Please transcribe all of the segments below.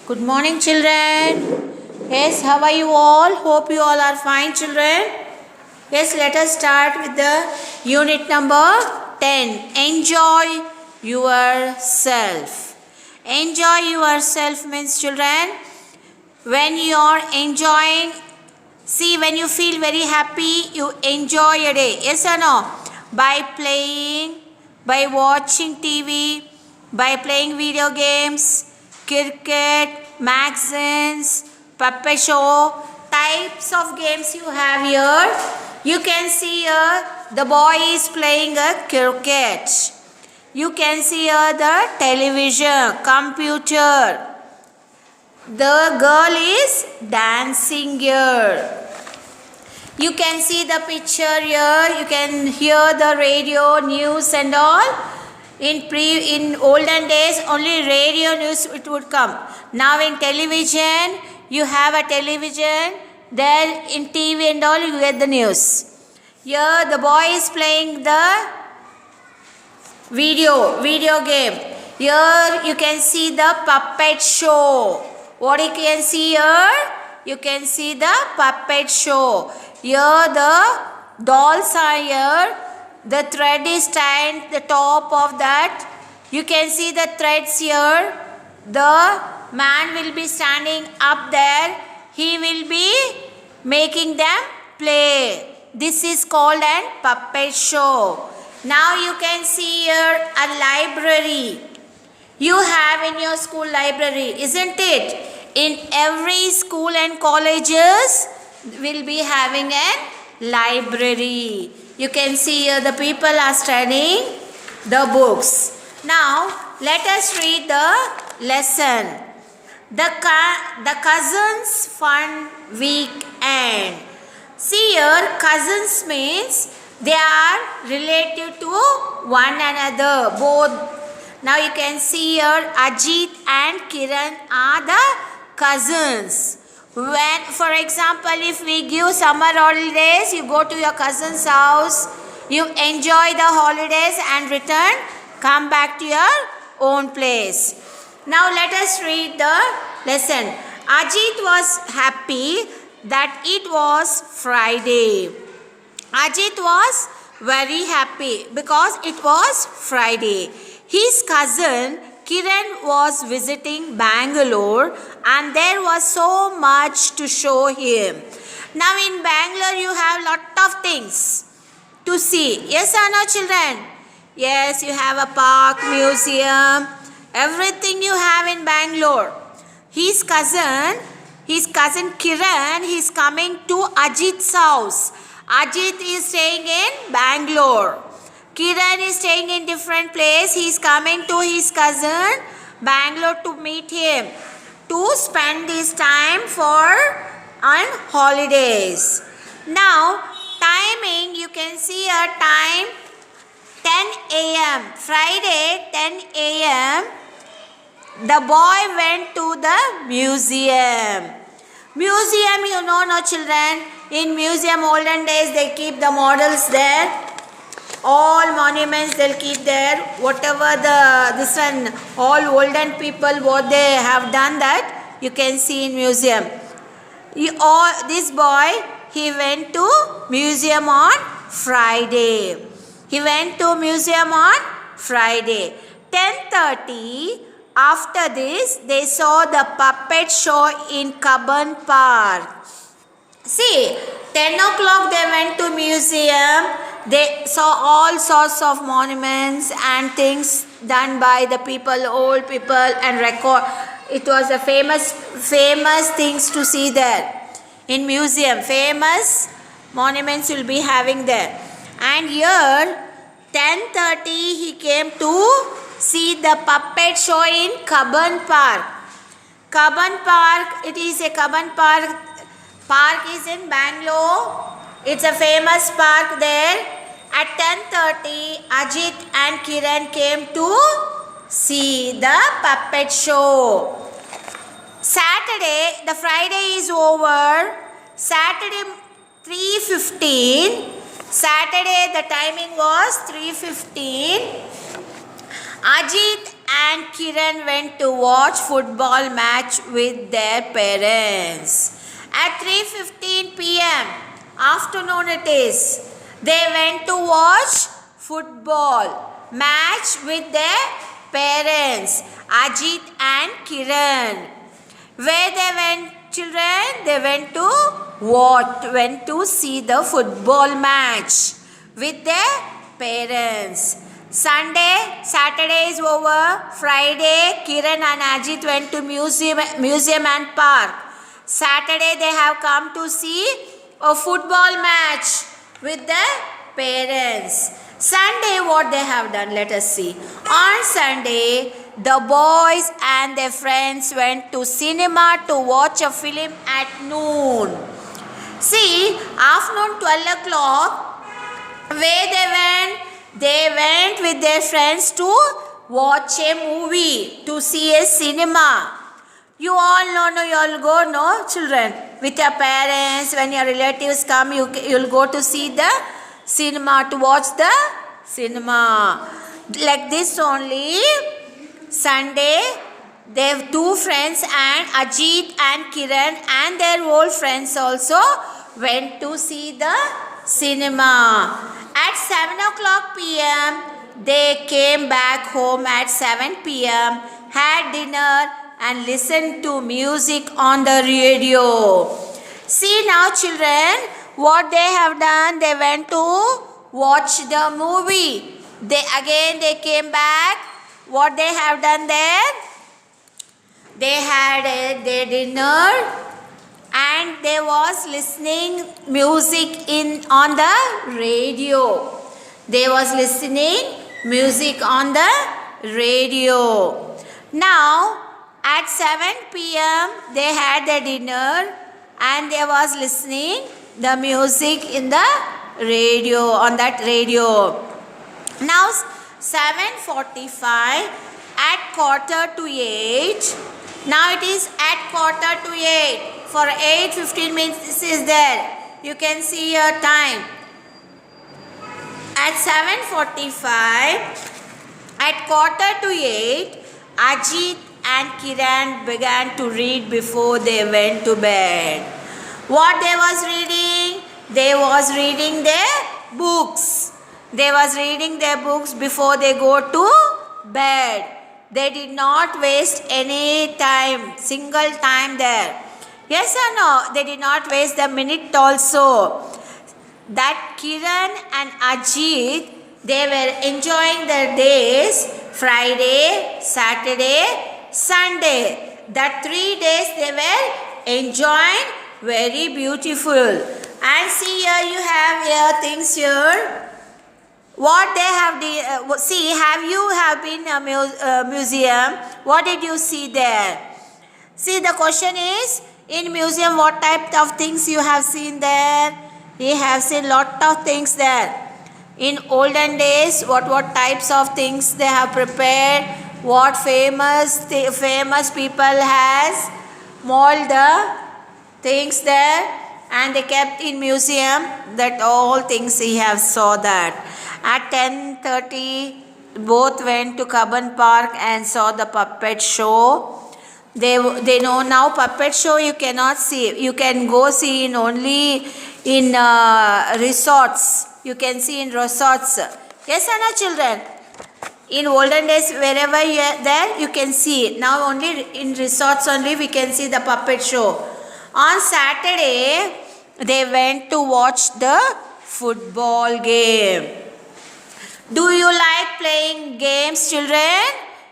Good morning, children. Yes, how are you all? Hope you all are fine, children. Yes, let us start with the unit number 10. Enjoy yourself. Enjoy yourself means, children, when you are enjoying, see, when you feel very happy, you enjoy a day. Yes or no? By playing, by watching TV, by playing video games, cricket, magazines, puppet show, types of games you have here. You can see here the boy is playing a cricket. You can see here the television, computer. The girl is dancing here. You can see the picture here. You can hear the radio, news and all. In olden days, only radio news it would come. Now in television, you have a television. There in TV and all, you get the news. Here the boy is playing the video game. Here you can see the puppet show. What you can see here? You can see the puppet show. Here the dolls are here. The thread is tied at the top of that. You can see the threads here. The man will be standing up there. He will be making them play. This is called a puppet show. Now you can see here a library. You have in your school library, isn't it? In every school and colleges will be having a library. You can see here the people are studying the books. Now let us read the lesson. The cousins fun weekend. See here, cousins means they are related to one another, both. Now you can see here Ajit and Kiran are the cousins. When, for example, if we give summer holidays, you go to your cousin's house, you enjoy the holidays and return, come back to your own place. Now let us read the lesson. Ajit was happy that it was Friday. Ajit was very happy because it was Friday. His cousin Kiran was visiting Bangalore and there was so much to show him. Now in Bangalore you have lot of things to see. Yes or no, children? Yes, you have a park, museum, everything you have in Bangalore. His cousin Kiran, he is coming to Ajit's house. Ajit is staying in Bangalore. Kiran is staying in different place. He is coming to his cousin Bangalore to meet him, to spend his time on holidays. Now timing, you can see a time 10 a.m. Friday 10 a.m. The boy went to the museum. Museum, you know, no, children. In museum, olden days, they keep the models there. All monuments they'll keep there. Whatever all olden people, what they have done, that you can see in museum. This boy, he went to museum on Friday. He went to museum on Friday. 10:30. After this, they saw the puppet show in Cubbon Park. See, 10 o'clock they went to museum. They saw all sorts of monuments and things done by the people, old people, and record. It was a famous things to see there. In museum, famous monuments will be having there. And here, 10:30, he came to see the puppet show in Cubbon Park. Cubbon Park, it is a Cubbon Park. Park is in Bangalore. It's a famous park there. At 10:30, Ajit and Kiran came to see the puppet show. Saturday, the Friday is over. Saturday 3:15. Saturday the timing was 3:15. Ajit and Kiran went to watch football match with their parents. At 3:15 p.m. afternoon it is, they went to watch football match with their parents, Ajit and Kiran. Where they went, children? They went to see the football match with their parents. Saturday is over. Friday, Kiran and Ajit went to museum and park. Saturday they have come to see a football match with their parents. Sunday, what they have done? Let us see. On Sunday, the boys and their friends went to cinema to watch a film at noon. See, afternoon 12 o'clock, where they went? They went with their friends to watch a movie, to see a cinema. You all know, no, you all go, no, children? With your parents, when your relatives come, you'll go to see the cinema, to watch the cinema. Like this only, Sunday, they have two friends and Ajit and Kiran and their old friends also went to see the cinema. At 7 o'clock p.m., they came back home at 7 p.m., had dinner and listened to music on the radio. See now children, what they have done, they went to watch the movie. They came back. What they have done there? They had their dinner and they was listening music on the radio. They was listening music on the radio. Now at 7 p.m. they had their dinner and they was listening the music in the radio, on that radio. Now 7:45, at 7:45. Now it is at 7:45. For 8:15 minutes is there. You can see your time. At 7:45, at 7:45, Ajit and Kiran began to read before they went to bed. What they was reading? They was reading their books. They was reading their books before they go to bed. They did not waste any time, single time there. Yes or no? They did not waste the minute also. That Kiran and Ajit, they were enjoying their days, Friday, Saturday, Sunday. That 3 days they were enjoying very beautiful. And see here, you have here things here. What they have, see, have been a museum? What did you see there? See, the question is, in museum, what type of things you have seen there? You have seen lot of things there. In olden days, what types of things they have prepared? What famous people has molded the things there, and they kept in museum. That all things he have saw that. At 10:30, both went to Cubbon Park and saw the puppet show. They know now puppet show you cannot see. You can go see in only in resorts. You can see in resorts. Yes or no, children? In olden days, wherever you are there, you can see. Now only in resorts only we can see the puppet show. On Saturday, they went to watch the football game. Do you like playing games, children?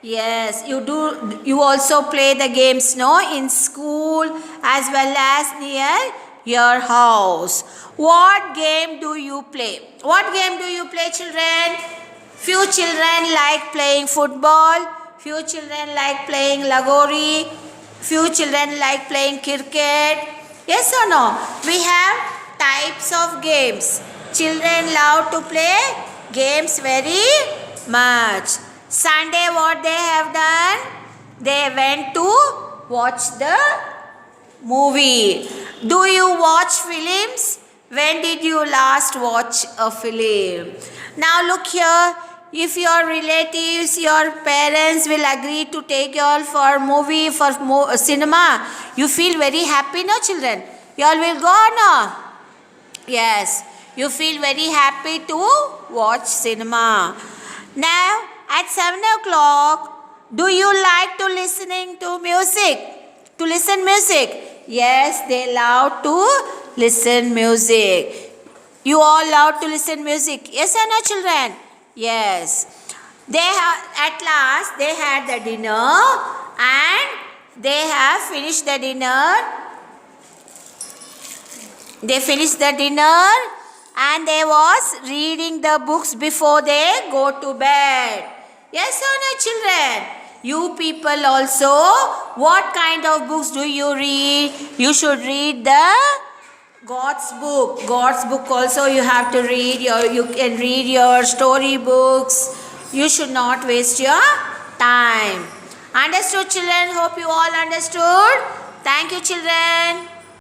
Yes, you do. You also play the games, no? In school as well as near your house. What game do you play? What game do you play, children? Few children like playing football. Few children like playing lagori. Few children like playing cricket. Yes or no? We have types of games. Children love to play games very much. Sunday, what they have done? They went to watch the movie. Do you watch films? When did you last watch a film? Now look here. if your relatives, your parents will agree to take you all for movie, for cinema, you feel very happy, no children? You all will go, no? Yes, you feel very happy to watch cinema. Now, at 7 o'clock, do you like to listening to music? To listen music? Yes, they love to listen music. You all love to listen music. Yes or no, children? Yes. At last, they had the dinner and they have finished the dinner. They finished the dinner and they was reading the books before they go to bed. Yes or no, children? You people also, what kind of books do you read? You should read the God's book. God's book also you have to read. You can read your story books. You should not waste your time. Understood, children? Hope you all understood. Thank you, children.